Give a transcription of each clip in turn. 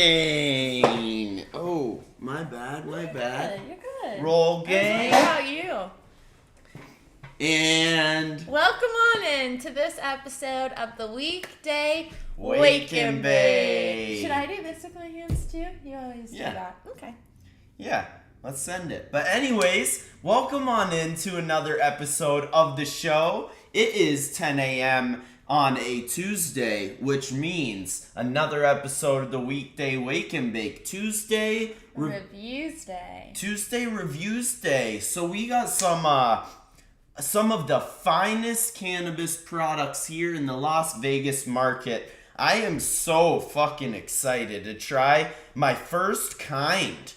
Rolling. Oh, my bad. You're good. Roll game. How about you? And welcome on in to this episode of the Weekday WWnB. Should I do this with my hands too? You always do that. Okay. Yeah, let's send it. But anyways, welcome on in to another episode of the show. It is 10 a.m. on a Tuesday, which means another episode of the Weekday Wake and Bake. Tuesday Reviews Day. Tuesday Reviews Day. So we got some of the finest cannabis products here in the Las Vegas market. I am so fucking excited to try my first Kind.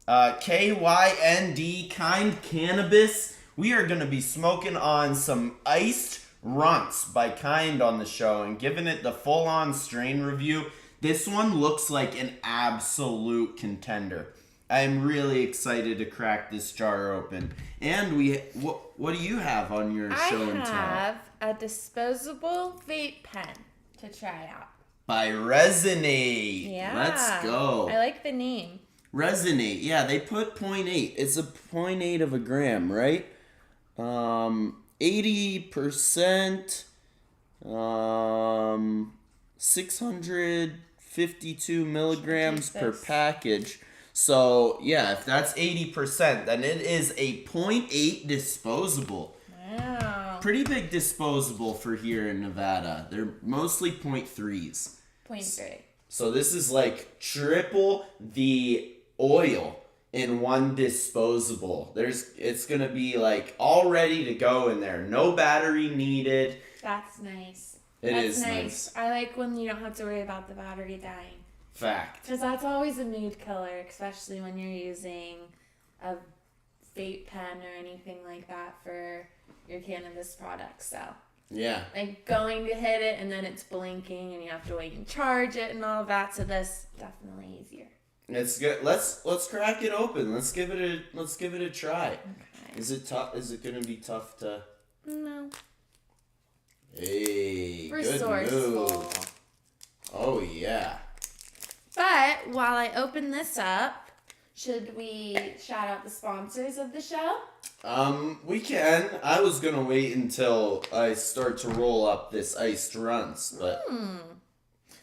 KYND, Kind Cannabis. We are going to be smoking on some iced runts by Kind on the show and giving it the full-on strain review. This one looks like an absolute contender. I'm really excited to crack this jar open. And what do you have on your show and tell? I have a disposable vape pen to try out. By Resonate. Yeah. Let's go. I like the name. Resonate. Yeah, they put 0.8. It's a 0.8 of a gram, right? 80%, 652 milligrams per package. So, yeah, if that's 80%, then it is a 0.8 disposable. Wow. Pretty big disposable for here in Nevada. They're mostly 0.3s. 0.3. So this is like triple the oil in one disposable. It's going to be like all ready to go in there. No battery needed. That's nice. That's nice. I like when you don't have to worry about the battery dying. Fact. Because that's always a mood killer, especially when you're using a vape pen or anything like that for your cannabis products. So, yeah. like going to hit it and then it's blinking and you have to wait and charge it and all of that. So this definitely easier. It's good. Let's crack it open. Let's give it a try. Okay. Is it tough? Is it gonna be tough to? No. Hey, Resourceful. good move. Oh yeah. But while I open this up, should we shout out the sponsors of the show? We can. I was gonna wait until I start to roll up this iced runs, but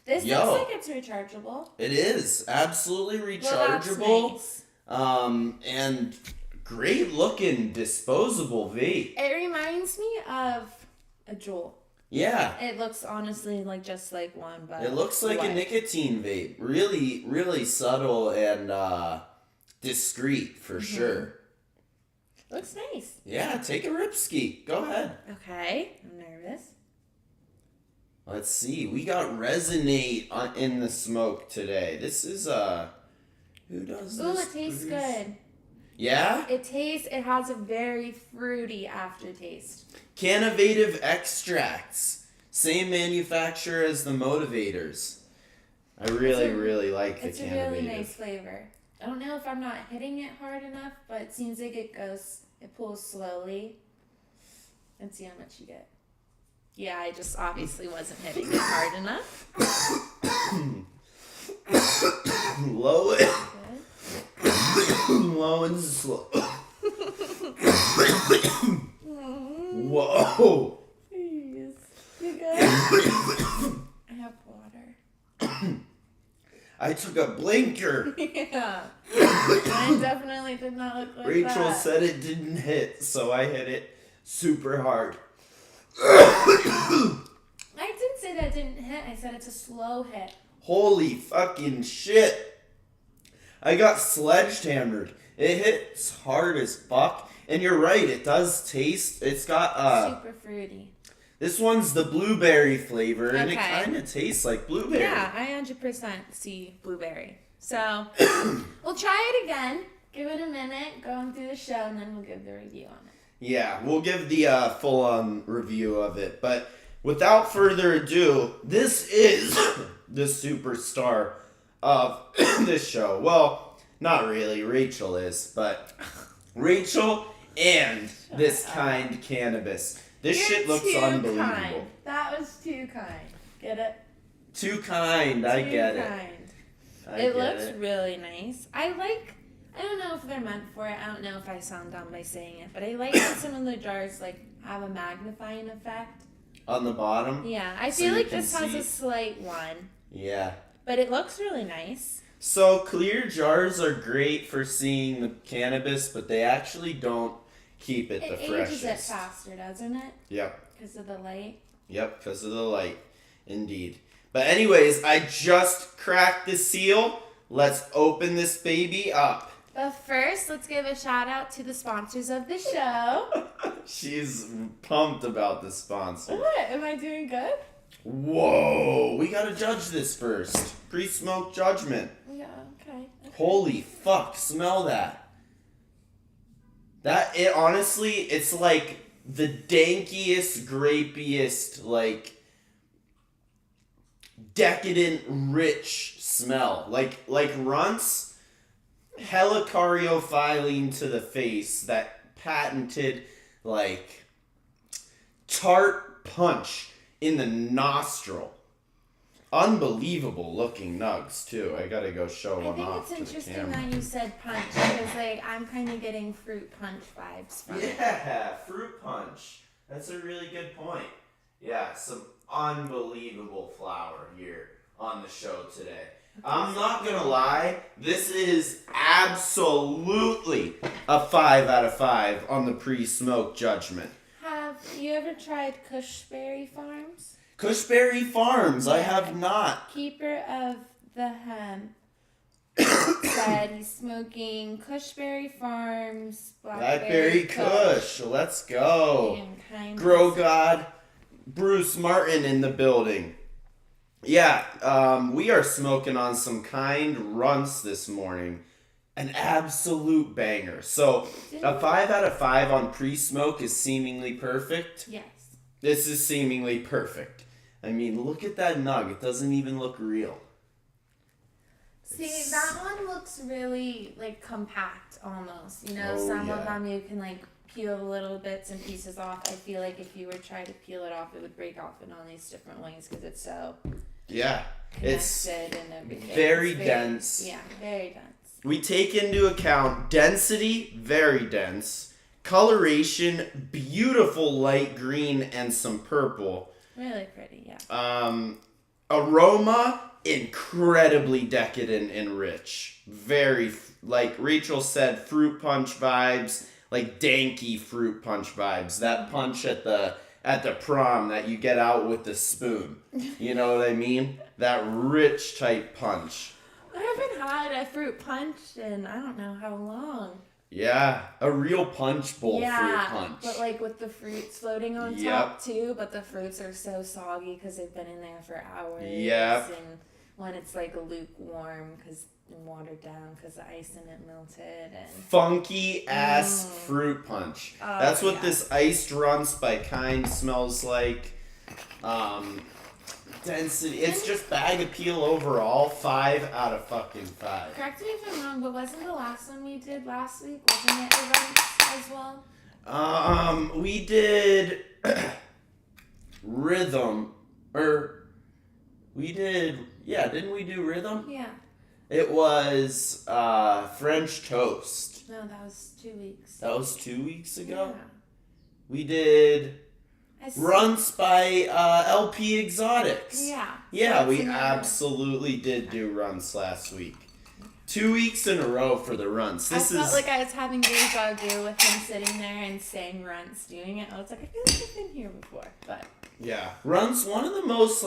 this looks like it's rechargeable. It is absolutely rechargeable. Well, that's nice. And great looking disposable vape. It reminds me of a Juul. Yeah. It looks honestly just like one, but it looks like a nicotine vape. Really, really subtle and discreet for sure. Looks nice. Yeah, take a rip ski. Go ahead. Okay, I'm nervous. Let's see. We got Resonate in the smoke today. This is who does this? Ooh, it tastes good. Yeah? It has a very fruity aftertaste. Cannovative extracts. Same manufacturer as the Motivators. I really like the Cannovative. It's a really nice flavor. I don't know if I'm not hitting it hard enough, but it seems like it pulls slowly. Let's see how much you get. Yeah, I just obviously wasn't hitting it hard enough. Low and slow. Whoa. Jeez. You good? I have water. I took a blinker. Yeah. Mine definitely did not look like Rachel that. said it didn't hit, so I hit it super hard. I didn't say that it didn't hit. I said it's a slow hit. Holy fucking shit. I got sledgehammered. It hits hard as fuck. And you're right, it does taste. It's got super fruity. This one's the blueberry flavor, and it kind of tastes like blueberry. Yeah, I 100% see blueberry. So, we'll try it again. Give it a minute, going through the show, and then we'll give the review on it. Yeah, we'll give the full-on review of it. But without further ado, this is the superstar of this show. Well, not really. Rachel is, but Rachel and this Kind Cannabis. This shit looks unbelievable. Kind. That was too kind. Get it? Too kind. I get it. It looks really nice. I don't know if they're meant for it. I don't know if I sound dumb by saying it, but I like that some of the jars have a magnifying effect. On the bottom? Yeah, I feel like this has a slight one. Yeah. But it looks really nice. So clear jars are great for seeing the cannabis, but they actually don't keep it the freshest. It ages it faster, doesn't it? Yep. Because of the light? Yep, because of the light. Indeed. But anyways, I just cracked the seal. Let's open this baby up. But first, let's give a shout out to the sponsors of the show. She's pumped about the sponsor. What? Am I doing good? Whoa, we gotta judge this first. Pre-smoke judgment. Yeah, okay. Holy fuck, smell that. Honestly, it's like the dankiest, grapiest, decadent, rich smell. Like runts, hella cariophylline to the face, that patented, tart punch in the nostril. Unbelievable looking nugs, too. I gotta go show one off to the camera. I think it's interesting that you said punch, because, I'm kind of getting fruit punch vibes from it. Yeah, fruit punch. That's a really good point. Yeah, some unbelievable flower here on the show today. I'm not gonna lie, this is absolutely a 5 out of 5 on the pre-smoke judgment. Have you ever tried Cushberry Farms? Cushberry Farms, I have not. Keeper of the hemp said he's smoking Cushberry Farms, Blackberry Kush. Let's go. Grow God, Bruce Martin in the building. Yeah, we are smoking on some kind runts this morning. An absolute banger. So, a 5 out of 5 on pre-smoke is seemingly perfect. Yes. This is seemingly perfect. I mean, look at that nug. It doesn't even look real. See, that one looks really, compact almost. Some of them you can, peel little bits and pieces off. I feel like if you were trying to peel it off, it would break off in all these different ways because it's so it's and everything. Very dense. Yeah, very dense. We take into account density, very dense, coloration, beautiful light green and some purple. Really pretty, yeah. Aroma, incredibly decadent and rich. Very, like Rachel said, fruit punch vibes, danky fruit punch vibes. That punch at the prom that you get out with the spoon. You know what I mean? That rich type punch. I haven't had a fruit punch in I don't know how long. Yeah, a real punch bowl fruit punch. But with the fruits floating on top too, but the fruits are so soggy because they've been in there for hours. Yep. And when it's lukewarm because watered down because the ice in it melted and funky ass fruit punch. That's what this iced runts by Kind smells like. Density. It's just bag appeal overall. 5 out of fucking 5. Correct me if I'm wrong, but wasn't the last one we did last week? Wasn't it a runts as well? We did rhythm, didn't we do rhythm? Yeah. It was French toast. No, that was 2 weeks. That was 2 weeks ago? Yeah. We did runts by LP Exotics. Yeah. Yeah, we absolutely did do runts last week. 2 weeks in a row for the runts. I felt like I was having deja vu with him sitting there and saying runts, doing it. I was like, I feel like I've been here before, but yeah, runts, one of the most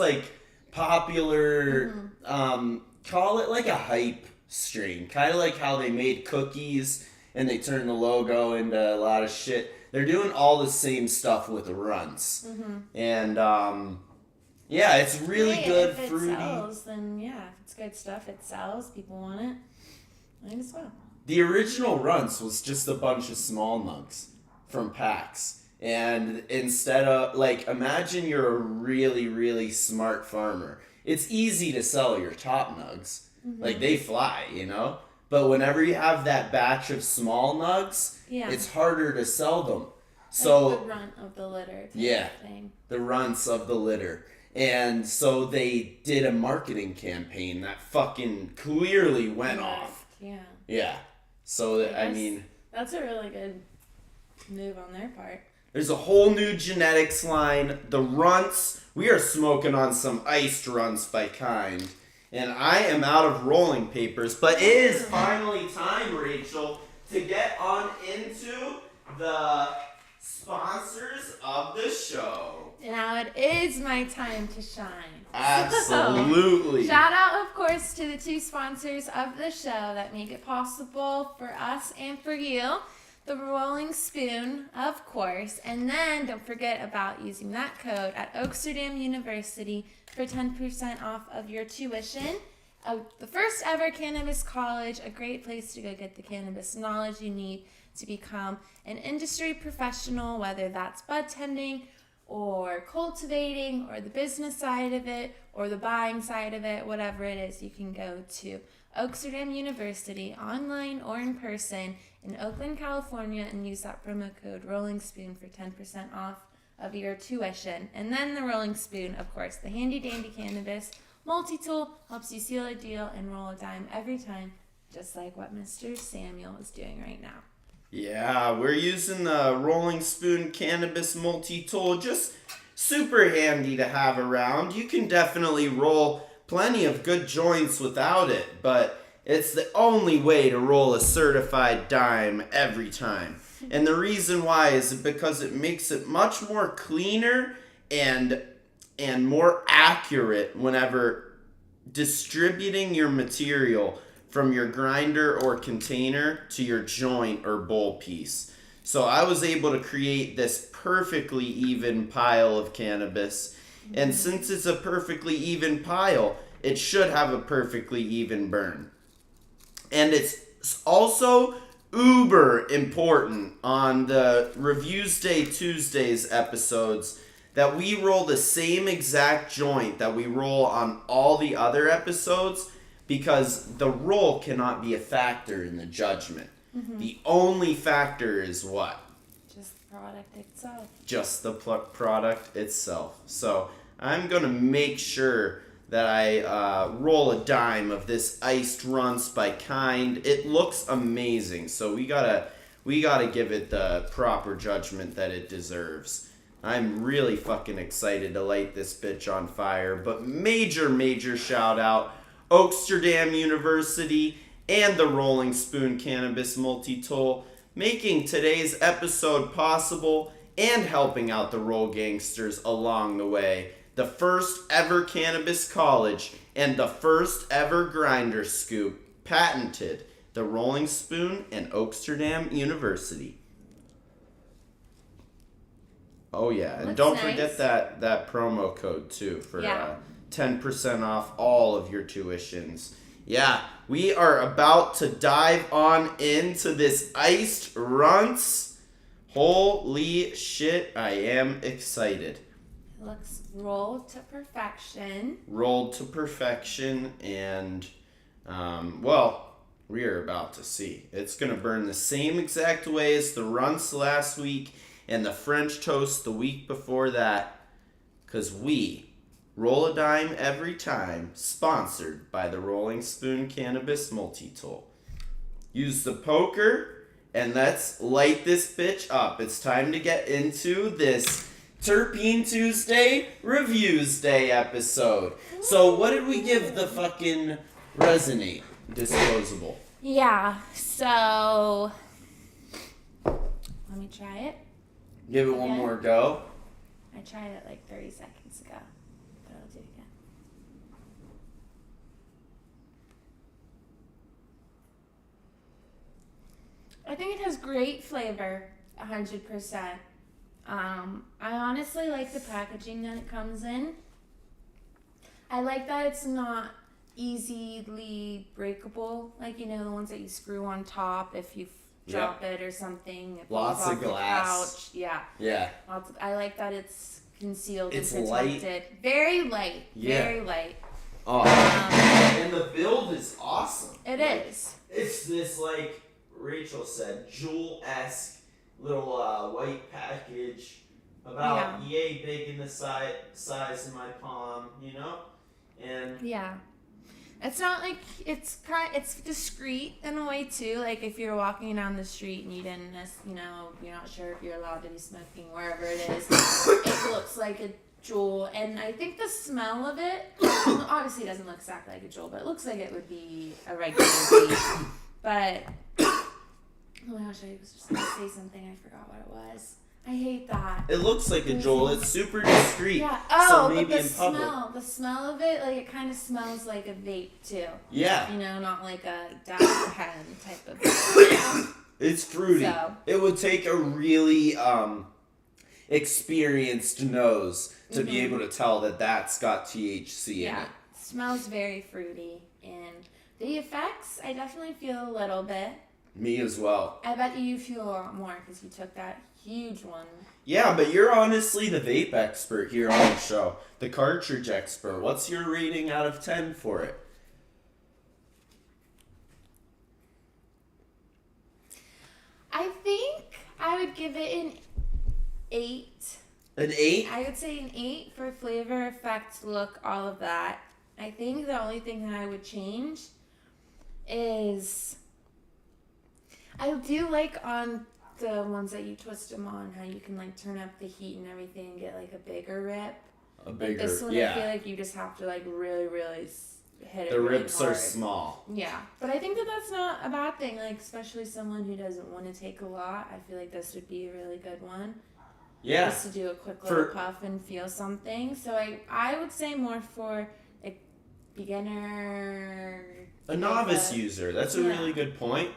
popular, call it a hype strain, kind of like how they made cookies and they turned the logo into a lot of shit. They're doing all the same stuff with the runts, and it's really good, if it fruity. Sells, then if it's good stuff, it sells. People want it. Might as well. The original runts was just a bunch of small nugs from packs. And instead of, imagine you're a really, really smart farmer. It's easy to sell your top nugs. They fly, But whenever you have that batch of small nugs, it's harder to sell them. So the runt of the litter. Yeah, thing. the runts of the litter. And so they did a marketing campaign that fucking clearly went off. Yeah. Yeah. So, I mean... That's a really good move on their part. There's a whole new genetics line. The runts. We are smoking on some iced runts by Kind. And I am out of rolling papers. But it is finally time, Rachel, to get on into the sponsors of the show. Now it is my time to shine. Absolutely. So, shout out, of course, to the 2 sponsors of the show that make it possible for us and for you. The Rolling Spoon, of course. And then don't forget about using that code at Oaksterdam University for 10% off of your tuition. The first ever cannabis college, a great place to go get the cannabis knowledge you need to become an industry professional, whether that's bud tending or cultivating or the business side of it or the buying side of it, whatever it is. You can go to Oaksterdam University, online or in person, in Oakland, California, and use that promo code Rolling Spoon for 10% off of your tuition. And then the Rolling Spoon, of course, the handy dandy cannabis multi-tool, helps you seal a deal and roll a dime every time, just like what Mr. Samuel is doing right now. Yeah, we're using the Rolling Spoon Cannabis Multi-Tool. Just super handy to have around. You can definitely roll plenty of good joints without it, but it's the only way to roll a certified dime every time. And the reason why is because it makes it much more cleaner and more accurate whenever distributing your material from your grinder or container to your joint or bowl piece. So I was able to create this perfectly even pile of cannabis. And since it's a perfectly even pile, it should have a perfectly even burn. And it's also uber important on the Reviews Day Tuesdays episodes that we roll the same exact joint that we roll on all the other episodes, because the roll cannot be a factor in the judgment. Mm-hmm. The only factor is what? Just the product itself. Just the product itself. So I'm going to make sure that I roll a dime of this iced runts by Kind. It looks amazing, so we gotta give it the proper judgment that it deserves. I'm really fucking excited to light this bitch on fire, but major shout out Oaksterdam University and the Rolling Spoon Cannabis Multi-Tool, making today's episode possible and helping out the Roll Gangsters along the way. The first ever cannabis college and the first ever grinder scoop, patented, the Rolling Spoon and Oaksterdam University. Oh yeah, and don't forget that promo code too for 10% off all of your tuitions. Yeah, we are about to dive on into this iced runts. Holy shit, I am excited. It looks rolled to perfection. Rolled to perfection, and, well, we are about to see. It's going to burn the same exact way as the runts last week and the French toast the week before that, because we roll a dime every time, sponsored by the Rolling Spoon Cannabis Multi-Tool. Use the poker, and let's light this bitch up. It's time to get into this Terpene Tuesday Reviews Day episode. So what did we give the fucking Resonate disposable? Yeah, so let me try it. Give it one more go. I tried it like 30 seconds ago, but I'll do it again. I think it has great flavor, 100%. I honestly like the packaging that it comes in. I like that it's not easily breakable, like, you know, the ones that you screw on top if you drop it or something. Lots of glass. Yeah. I like that it's concealed it's and protected. Light. Very light. Yeah. Very light. Oh, and the build is awesome. It is. It's this, like Rachel said, jewel-esque little white package. about yay big in the size of my palm, And yeah. It's not like it's discreet in a way too. Like if you're walking down the street and you didn't, you're not sure if you're allowed to be smoking wherever it is. It looks like a Juul, and I think the smell of it obviously doesn't look exactly like a Juul, but it looks like it would be a regular vape. But oh my gosh, I was just gonna say something. I forgot what it was. I hate that. It looks like a Juul. It's super discreet. Yeah. So maybe but in public. the smell of it, like it kind of smells like a vape too. Yeah. Not like a dab pen type of vape. It's fruity. So. It would take a really experienced nose to be able to tell that that's got THC in it. Yeah. Smells very fruity, and the effects, I definitely feel a little bit. Me as well. I bet you feel a lot more because you took that huge one. Yeah, but you're honestly the vape expert here on the show. The cartridge expert. What's your rating out of 10 for it? I think I would give it an 8. An 8? I would say an 8 for flavor, effect, look, all of that. I think the only thing that I would change is I do like on the ones that you twist them on, how you can like turn up the heat and everything and get like a bigger rip. A bigger, this one, yeah. I feel like you just have to like really, really hit it. The really rips hard. are small. Yeah, but I think that that's not a bad thing. Like especially someone who doesn't want to take a lot, I feel like this would be a really good one. Yeah. Just to do a quick little puff and feel something. So I would say more for a beginner. A novice user. That's a really good point.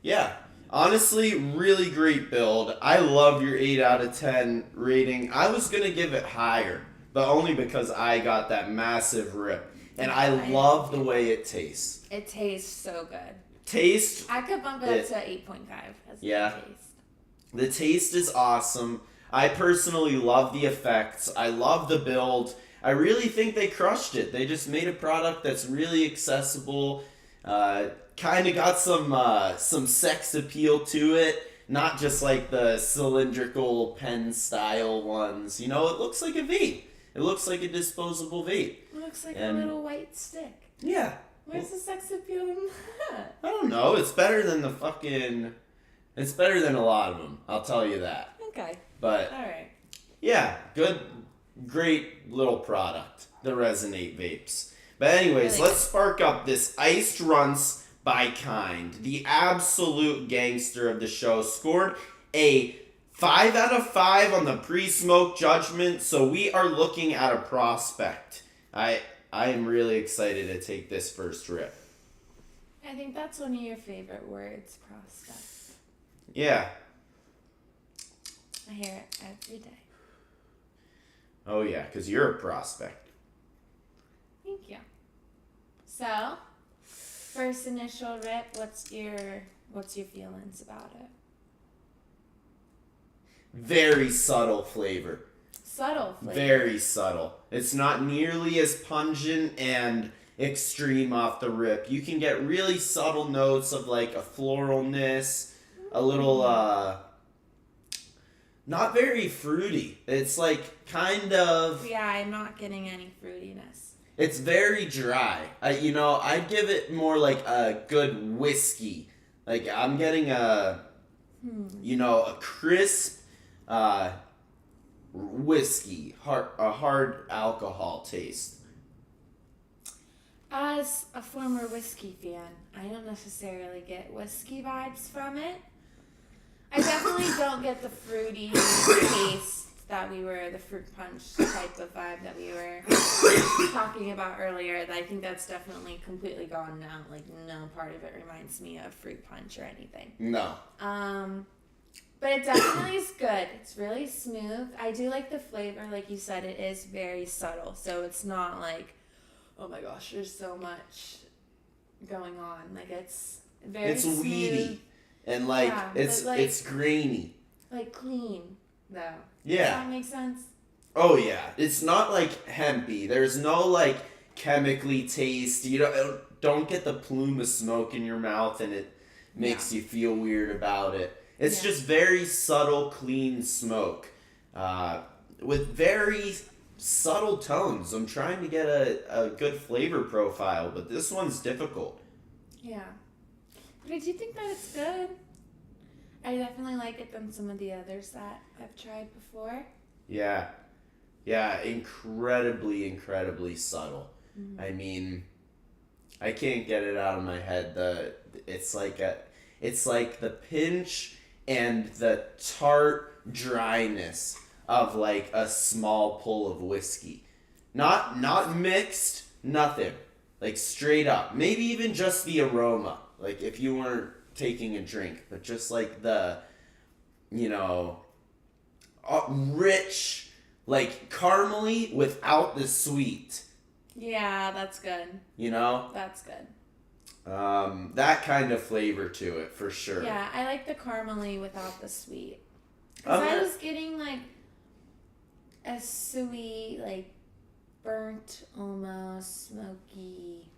Yeah. Honestly, really great build. I love your 8 out of 10 rating. I was going to give it higher, but only because I got that massive rip. And I love the way it tastes. It tastes so good. I could bump it up to 8.5 as the taste. The taste is awesome. I personally love the effects. I love the build. I really think they crushed it. They just made a product that's really accessible. Kind of got some sex appeal to it. Not just like the cylindrical pen style ones. It looks like a vape. It looks like a disposable vape. It looks like a little white stick. Yeah. Where's the sex appeal in that? I don't know. It's better than it's better than a lot of them. I'll tell you that. Okay. But all right. Yeah, great little product, the Resonate vapes. But anyways, let's spark up this Iced Runts by Kind. The absolute gangster of the show scored a 5 out of 5 on the pre-smoke judgment, so we are looking at a prospect. I am really excited to take this first rip. I think that's one of your favorite words, prospect. Yeah. I hear it every day. Oh yeah, because you're a prospect. Thank you. So, first initial rip, what's your feelings about it? Very subtle flavor. Subtle flavor. Very subtle. It's not nearly as pungent and extreme off the rip. You can get really subtle notes of like a floralness, a little not very fruity. It's like kind of... Yeah, I'm not getting any fruitiness. It's very dry. I'd give it more like a good whiskey. Like I'm getting a crisp whiskey, a hard alcohol taste. As a former whiskey fan, I don't necessarily get whiskey vibes from it. I definitely don't get the fruity taste the fruit punch type of vibe that we were talking about earlier. I think that's definitely completely gone now. Like, no part of it reminds me of fruit punch or anything. No. But it definitely is good. It's really smooth. I do like the flavor. Like you said, it is very subtle. So it's not like, oh my gosh, there's so much going on. Like, it's very smooth. It's weedy. And it's grainy. Like clean, though. Yeah. Does that make sense? Oh yeah. It's not like hempy. There's no like chemically taste. You don't get the plume of smoke in your mouth and it makes you feel weird about it. It's just very subtle, clean smoke. with very subtle tones. I'm trying to get a good flavor profile, but this one's difficult. Yeah. But I do think that it's good. I definitely like it than some of the others that I've tried before. Yeah. Yeah, incredibly subtle. Mm-hmm. I mean, I can't get it out of my head. It's like the pinch and the tart dryness of like a small pull of whiskey. Not mixed, nothing. Like straight up. Maybe even just the aroma. Like if you weren't taking a drink, but just like the, rich, like caramely without the sweet. Yeah, that's good. That's good. That kind of flavor to it for sure. Yeah, I like the caramely without the sweet. Because I was getting like a sweet, like burnt, almost smoky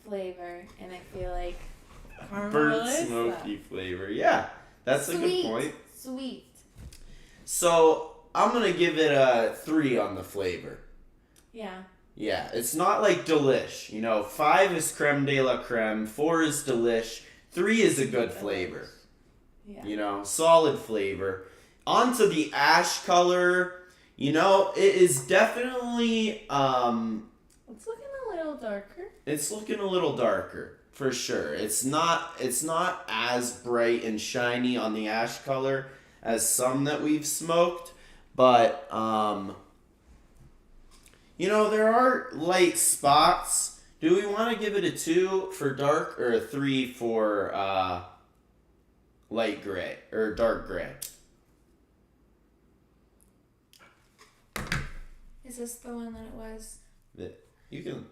flavor, and I feel like caramel burnt is smoky flavor. Yeah, that's a good point. Sweet. So I'm gonna give it a 3 on the flavor. Yeah. Yeah, it's not like delish. 5 is creme de la creme, 4 is delish, 3 is a good flavor. Yeah. Solid flavor. Onto the ash color. It is definitely It's looking a little darker. It's looking a little darker, for sure. It's not as bright and shiny on the ash color as some that we've smoked, but there are light spots. Do we want to give it a 2 for dark or a 3 for light gray or dark gray? Is this the one that it was? You can.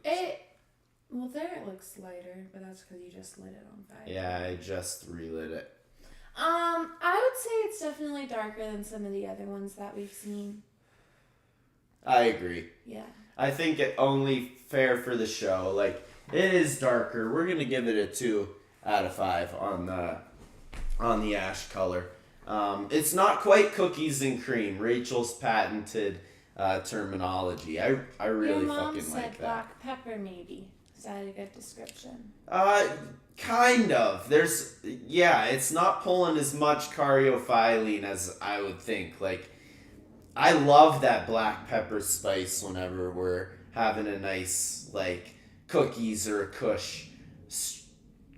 Well, there it looks lighter, but that's because you just lit it on fire. Yeah, I just relit it. I would say it's definitely darker than some of the other ones that we've seen. I agree. Yeah. I think it only fair for the show. Like, it is darker. We're gonna give it a 2 out of 5 on the ash color. It's not quite cookies and cream. Rachel's patented terminology. I really fucking like that. Black pepper, maybe. Is that a good description? Kind of. It's not pulling as much caryophyllene as I would think. Like, I love that black pepper spice whenever we're having a nice, like, cookies or a kush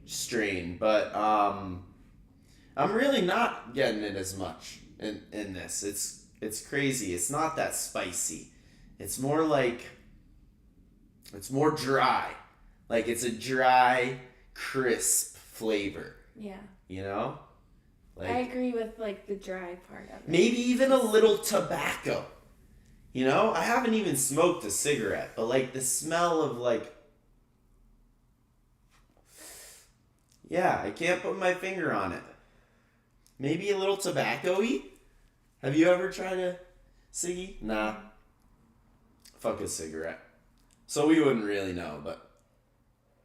strain. But, I'm really not getting it as much in this. It's crazy. It's not that spicy. It's more like, it's more dry. Like, it's a dry, crisp flavor. Yeah. Like, I agree with, like, the dry part of it. Maybe even a little tobacco. I haven't even smoked a cigarette, but, like, the smell of, like... Yeah, I can't put my finger on it. Maybe a little tobacco-y? Have you ever tried a ciggy? Nah. Fuck a cigarette. So we wouldn't really know, but...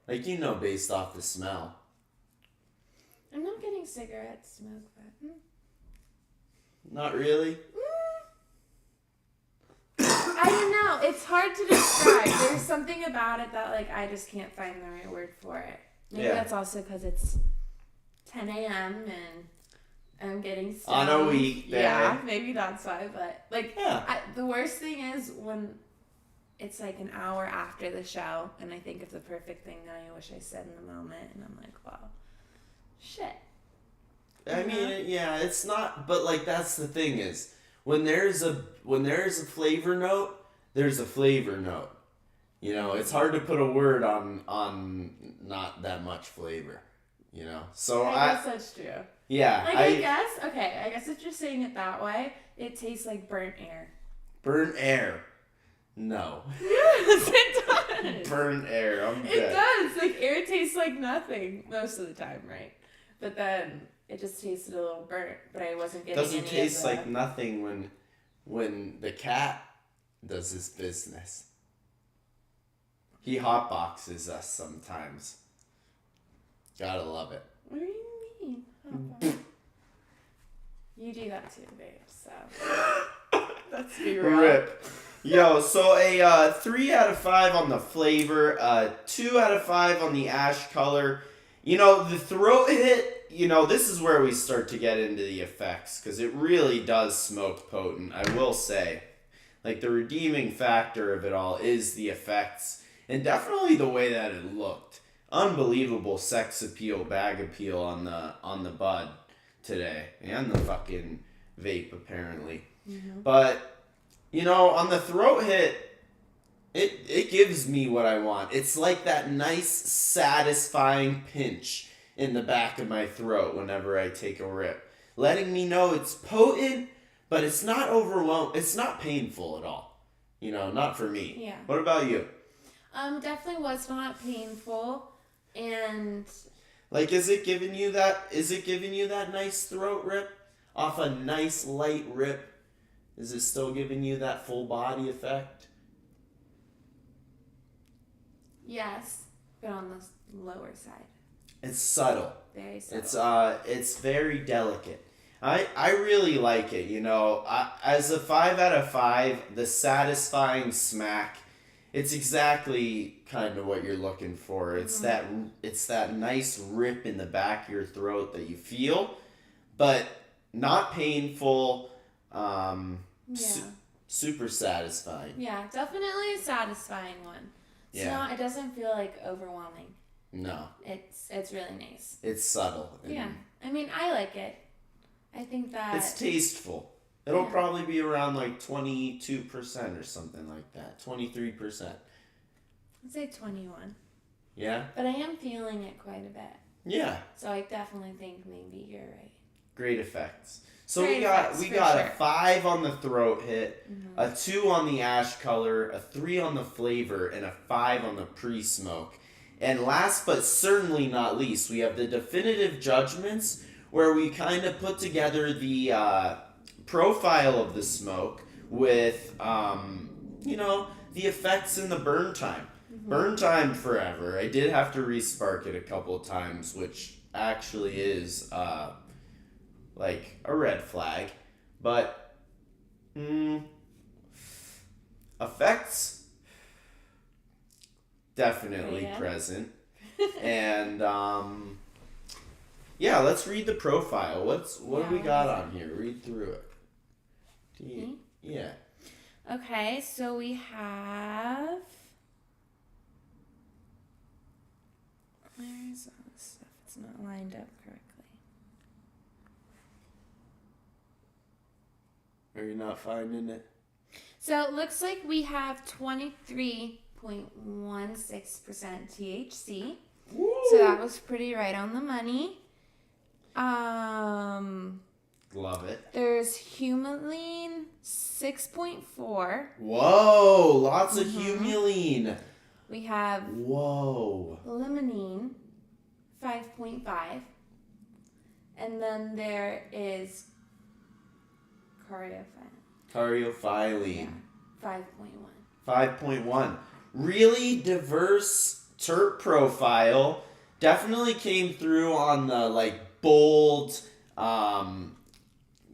Like, based off the smell. I'm not getting cigarette smoke, but... Not really? I don't know. It's hard to describe. There's something about it that, like, I just can't find the right word for it. Maybe that's also because it's 10 a.m. and I'm getting stoned. On a weekday. Yeah, maybe that's why. But, like, the worst thing is when it's, like, an hour after the show and I think of the perfect thing that I wish I said in the moment and I'm like, wow, shit. I mean, yeah, it's not, but, like, that's the thing is, when there's a flavor note, there's a flavor note. It's hard to put a word on not that much flavor. So I guess that's true. Yeah. Like, I guess if you're saying it that way, it tastes like burnt air. Burnt air. No. Yes, it does. Burnt air. I'm dead. It does. Like, air tastes like nothing most of the time, right? But then it just tasted a little burnt, but I wasn't getting Doesn't any taste of the... like nothing when the cat does his business. He hotboxes us sometimes. Gotta love it. What do you mean? You do that too, babe, so... Let's be real. Rip. Yo, so a 3 out of 5 on the flavor, 2 out of 5 on the ash color. You know, the throat hit, you know, this is where we start to get into the effects, because it really does smoke potent, I will say. Like, the redeeming factor of it all is the effects, and definitely the way that it looked. Unbelievable sex appeal, bag appeal on the bud today, and the fucking vape, apparently. Mm-hmm. But, you know, on the throat hit, it gives me what I want. It's like that nice, satisfying pinch in the back of my throat whenever I take a rip. Letting me know it's potent, but it's not overwhelming. It's not painful at all. You know, not for me. Yeah. What about you? Definitely was not painful, and like, is it giving you that nice throat rip off a nice light rip? Is it still giving you that full body effect? yes, but on the lower side. It's subtle. Very subtle. It's very delicate. I really like it, you know. As a 5 out of 5, the satisfying smack, it's exactly kind of what you're looking for. It's that nice rip in the back of your throat that you feel, but not painful. Super satisfying. Yeah, definitely a satisfying one. It doesn't feel like overwhelming. No. It's really nice. It's subtle. Yeah. I mean, I like it. I think that it's tasteful. It'll probably be around like 22% or something like that. 23%. I'd say 21. Yeah? But I am feeling it quite a bit. Yeah. So I definitely think maybe you're right. Great effects. So Great we got sure. a 5 on the throat hit, Mm-hmm. a 2 on the ash color, a 3 on the flavor, and a 5 on the pre-smoke. And last but certainly not least, we have the definitive judgments, where we kind of put together the profile of the smoke with, you know, the effects and the burn time. Mm-hmm. Burn time forever. I did have to re-spark it a couple of times, which actually is like a red flag. But effects definitely present. And yeah, let's read the profile. What do we got on here? Read through it. Yeah. Okay, so we have. Where is all this stuff? It's not lined up correctly. Are you not finding it? So it looks like we have 23.16% THC. Woo! So that was pretty right on the money. Love it. There's humulene 6.4. Whoa, lots of humulene. We have whoa limonene 5.5. And then there is Cariophyllene. Yeah, 5.1. 5.1. Really diverse terp profile. Definitely came through on the like bold,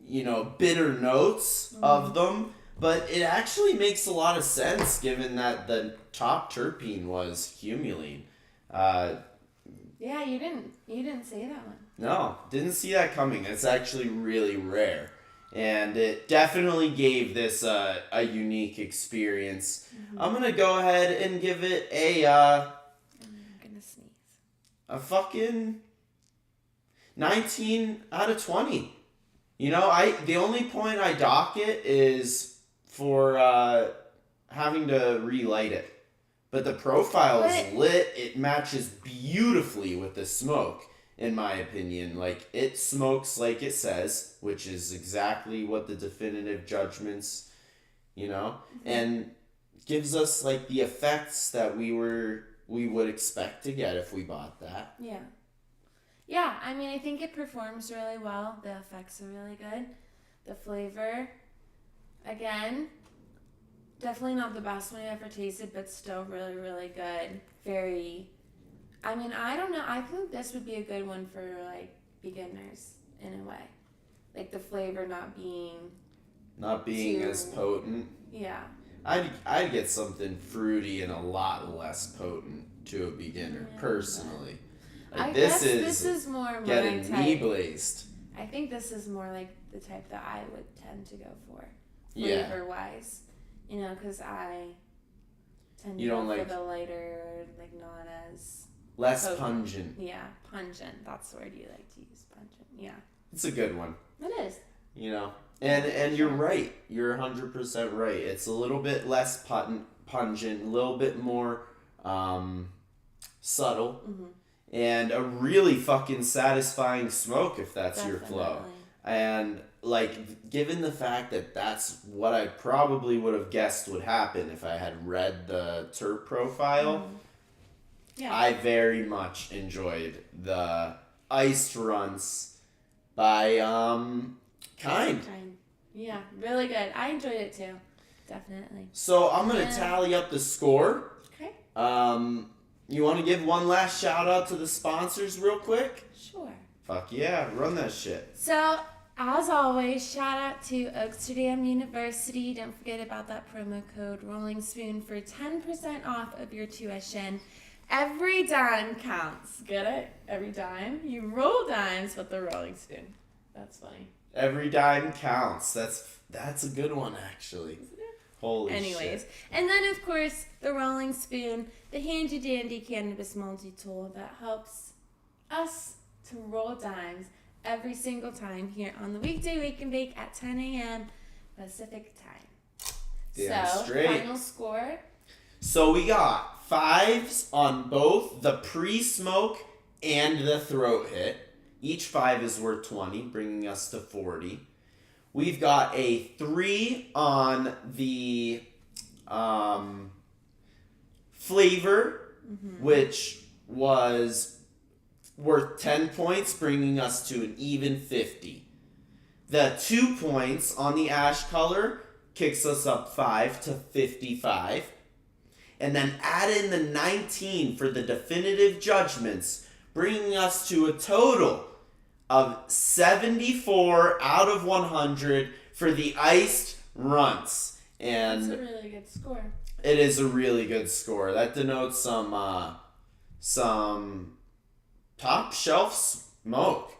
you know, bitter notes of them. But it actually makes a lot of sense given that the top terpene was humulene. Yeah, you didn't say that one. No, didn't see that coming. It's actually really rare. And it definitely gave this a unique experience. Mm-hmm. I'm going to go ahead and give it a... I'm going to sneeze. A fucking 19 out of 20. You know, the only point I dock it is for having to relight it. But the profile is lit. It matches beautifully with the smoke, in my opinion. Like, it smokes like it says, which is exactly what the definitive judgments, you know, and gives us, like, the effects that we would expect to get if we bought that. Yeah. Yeah, I mean, I think it performs really well. The effects are really good. The flavor, again, definitely not the best one I ever tasted, but still really, really good. I mean, I don't know. I think this would be a good one for, like, beginners in a way. Like, the flavor not being not being as potent. Yeah. I'd get something fruity and a lot less potent to a beginner, personally. Like, I guess this is more getting my type. knee blazed. I think this is more like the type that I would tend to go for, Yeah. flavor-wise. You know, because I tend to You go don't for like- the lighter, like not as... Less potent. pungent. Yeah, pungent. That's the word you like to use, pungent. Yeah. It's a good one. It is. You know, and you're right. You're 100% right. It's a little bit less pungent, a little bit more subtle, and a really fucking satisfying smoke if that's your flow. And like, given the fact that that's what I probably would have guessed would happen if I had read the terp profile, Yeah. I very much enjoyed the iced runts by Kind. Yeah, really good. I enjoyed it too. Definitely. So I'm gonna tally up the score. Okay. You want to give one last shout out to the sponsors real quick? Sure. Fuck yeah, run that shit. So, as always, shout out to Amsterdam University. Don't forget about that promo code Rolling Spoon for 10% off of your tuition. Every dime counts. Get it? Every dime. You roll dimes with the Rolling Spoon. That's funny. Every dime counts. That's a good one, actually. Holy Anyways, shit. and then of course the Rolling Spoon, the handy dandy cannabis multi-tool that helps us to roll dimes every single time here on the Weekday Wake and Bake at 10 a.m. Pacific time. Damn so, straight. final score. So we got 5s on both the pre-smoke and the throat hit. Each 5 is worth 20, bringing us to 40. We've got a 3 on the flavor, which was worth 10 points, bringing us to an even 50. The 2 points on the ash color kicks us up 5 to 55. And then add in the 19 for the definitive judgments, bringing us to a total of 74 out of 100 for the iced runts. And That's a really good score. it is a really good score. That denotes some top shelf smoke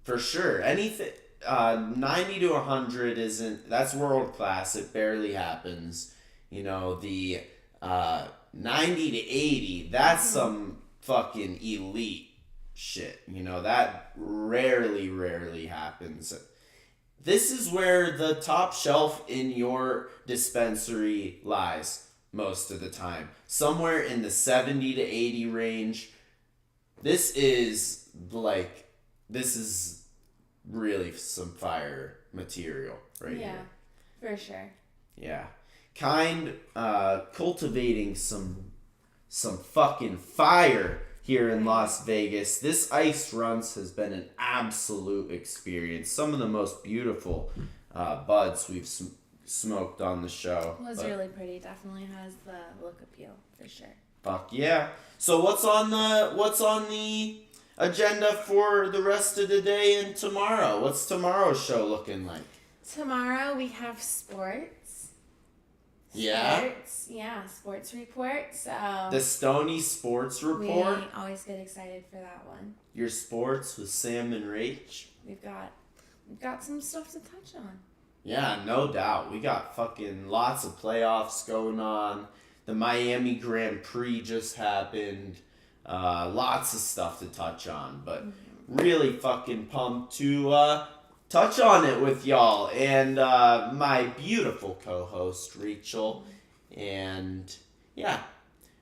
for sure. Anything 90 to 100 that's world class. It barely happens. You know, the 90 to 80, that's some fucking elite shit. You know, that rarely happens. This is where the top shelf in your dispensary lies most of the time. Somewhere in the 70 to 80 range. This is really some fire material right here. Yeah, for sure. Yeah. Kind cultivating some fucking fire here in Las Vegas. This iced runts has been an absolute experience. Some of the most beautiful buds we've smoked on the show. It was really pretty. Definitely has the look appeal for sure. Fuck yeah. So what's on the agenda for the rest of the day and tomorrow? What's tomorrow's show looking like? Tomorrow we have sports. Yeah? Sports report. So The Stony Sports Report. we always get excited for that one. Your sports with Sam and Rach. We've got some stuff to touch on. Yeah, no doubt. We got fucking lots of playoffs going on. The Miami Grand Prix just happened. Lots of stuff to touch on. But really fucking pumped to touch on it with y'all. And my beautiful co-host, Rachel. And yeah.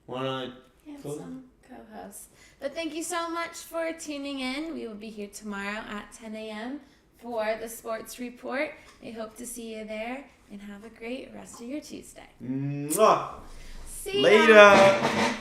Handsome co-host. But thank you so much for tuning in. We will be here tomorrow at 10 a.m. for the Sports Report. We hope to see you there. And have a great rest of your Tuesday. Mwah. See ya. Later.